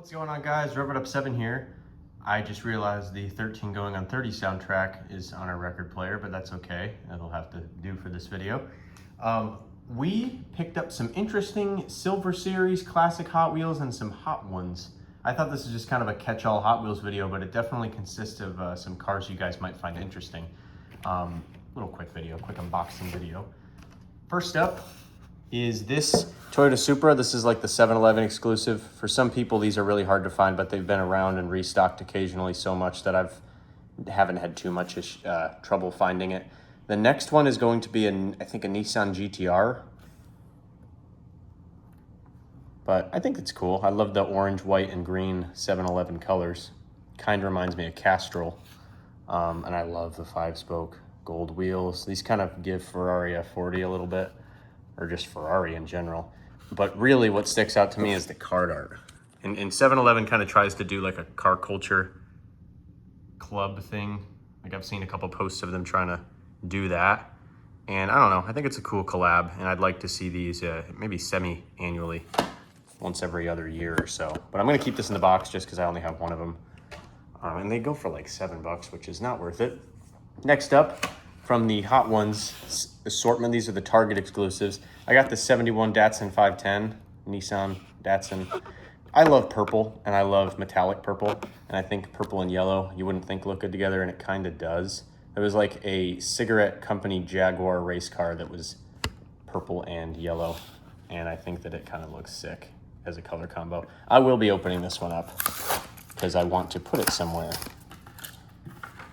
What's going on, guys? Revitup 7 here. I just realized the 13 going on 30 soundtrack is on our record player, but that's okay. It'll have to do for this video. We picked up some interesting Silver Series classic Hot Wheels and some Hot Ones. I thought this was just kind of a catch-all Hot Wheels video, but it definitely consists of some cars you guys might find interesting. Little quick video, quick unboxing video. First up is this Toyota Supra. This is like the 7-Eleven exclusive. For some people, these are really hard to find, but they've been around and restocked occasionally so much that haven't had too much trouble finding it. The next one is going to be, I think, a Nissan GTR. But I think it's cool. I love the orange, white, and green 7-Eleven colors. Kind of reminds me of Castrol. And I love the 5-spoke gold wheels. These kind of give Ferrari F40 a little bit, or just Ferrari in general. But really what sticks out to me is the card art. And 7-Eleven kind of tries to do like a car culture club thing. Like I've seen a couple posts of them trying to do that. And I don't know, I think it's a cool collab, and I'd like to see these maybe semi-annually, once every other year or so. But I'm gonna keep this in the box just because I only have one of them. And they go for like $7, which is not worth it. Next up, from the Hot Ones assortment, these are the Target exclusives. I got the 71 Datsun 510, Nissan Datsun. I love purple, and I love metallic purple, and I think purple and yellow, you wouldn't think look good together, and it kind of does. There was like a cigarette company Jaguar race car that was purple and yellow, and I think that it kind of looks sick as a color combo. I will be opening this one up because I want to put it somewhere.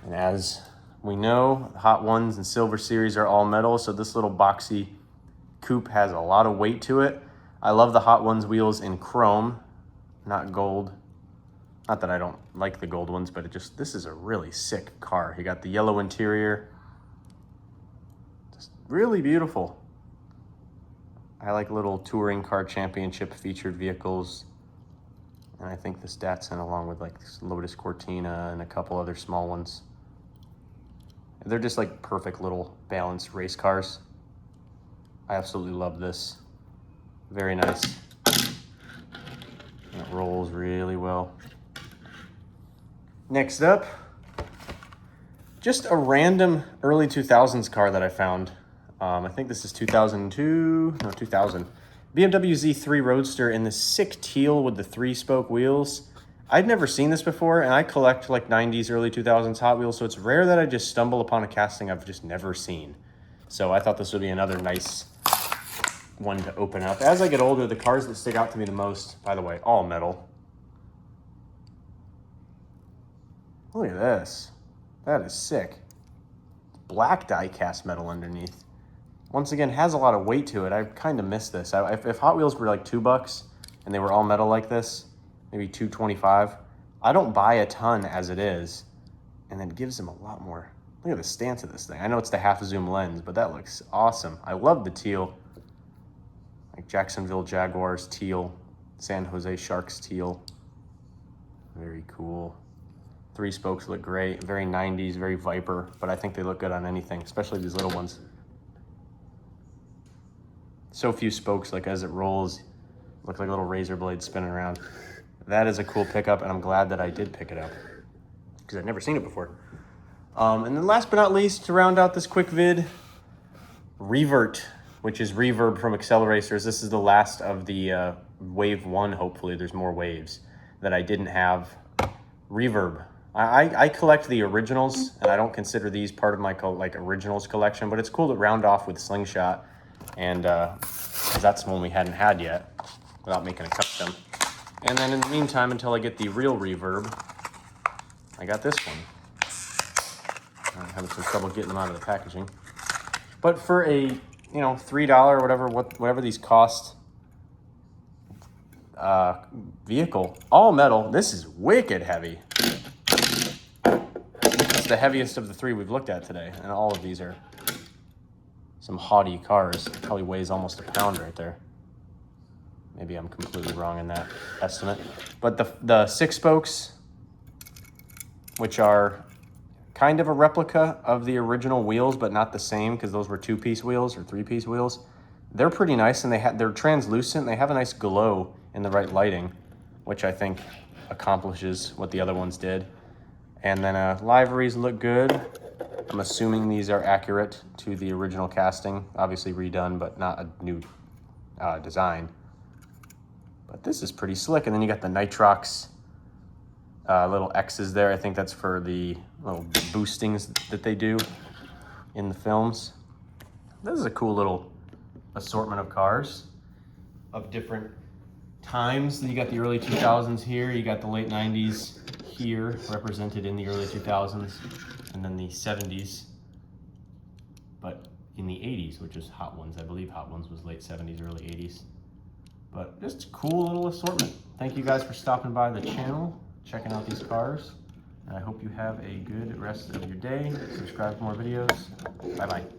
And as we know, Hot Ones and Silver Series are all metal, so this little boxy coupe has a lot of weight to it. I love the Hot Ones wheels in chrome, not gold. Not that I don't like the gold ones, but this is a really sick car. You got the yellow interior. Just really beautiful. I like little touring car championship featured vehicles. And I think this Datsun, along with like this Lotus Cortina and a couple other small ones, they're just like perfect little balanced race cars. I absolutely love this. Very nice. And it rolls really well. Next up, just a random early 2000s car that I found. I think this is 2000. BMW Z3 Roadster in the sick teal with the 3-spoke wheels. I'd never seen this before, and I collect like 90s, early 2000s Hot Wheels, so it's rare that I just stumble upon a casting I've just never seen. So I thought this would be another nice one to open up. As I get older, the cars that stick out to me the most, by the way, all metal. Look at this. That is sick. Black die cast metal underneath. Once again, has a lot of weight to it. I kind of miss this. If Hot Wheels were like $2 and they were all metal like this, maybe $2.25. I don't buy a ton as it is, and it gives them a lot more. Look at the stance of this thing. I know it's the half zoom lens, but that looks awesome. I love the teal. Like Jacksonville Jaguars teal, San Jose Sharks teal. Very cool. 3 spokes look great. Very 90s, very Viper, but I think they look good on anything, especially these little ones. So few spokes, like as it rolls, look like little razor blades spinning around. That is a cool pickup, and I'm glad that I did pick it up because I'd never seen it before. And then last but not least, to round out this quick vid, Revert, which is reverb from Acceleracers. This is the last of the wave 1, hopefully. There's more waves that I didn't have. Reverb. I collect the originals, and I don't consider these part of my originals collection, but it's cool to round off with Slingshot, and 'cause that's one we hadn't had yet without making a custom. And then in the meantime, until I get the real Reverb, I got this one. I'm having some trouble getting them out of the packaging. But for a, $3 or whatever these cost, vehicle, all metal, this is wicked heavy. It's the heaviest of the 3 we've looked at today, and all of these are some haughty cars. It probably weighs almost a pound right there. Maybe I'm completely wrong in that estimate. But the 6 spokes, which are kind of a replica of the original wheels, but not the same because those were 2-piece wheels or 3-piece wheels, they're pretty nice, and they're translucent. They have a nice glow in the right lighting. which I think accomplishes what the other ones did. And then liveries look good. I'm assuming these are accurate to the original casting, obviously redone, but not a new design. But this is pretty slick. And then you got the nitrox little X's there. I think that's for the little boostings that they do in the films. This is a cool little assortment of cars of different times. You got the early 2000s here, you got the late 90s here represented in the early 2000s, and then the 70s, but in the 80s, which is Hot Ones. I believe Hot Ones was late 70s, early 80s. But just a cool little assortment. Thank you guys for stopping by the channel, checking out these cars, and I hope you have a good rest of your day. Subscribe for more videos. Bye-bye.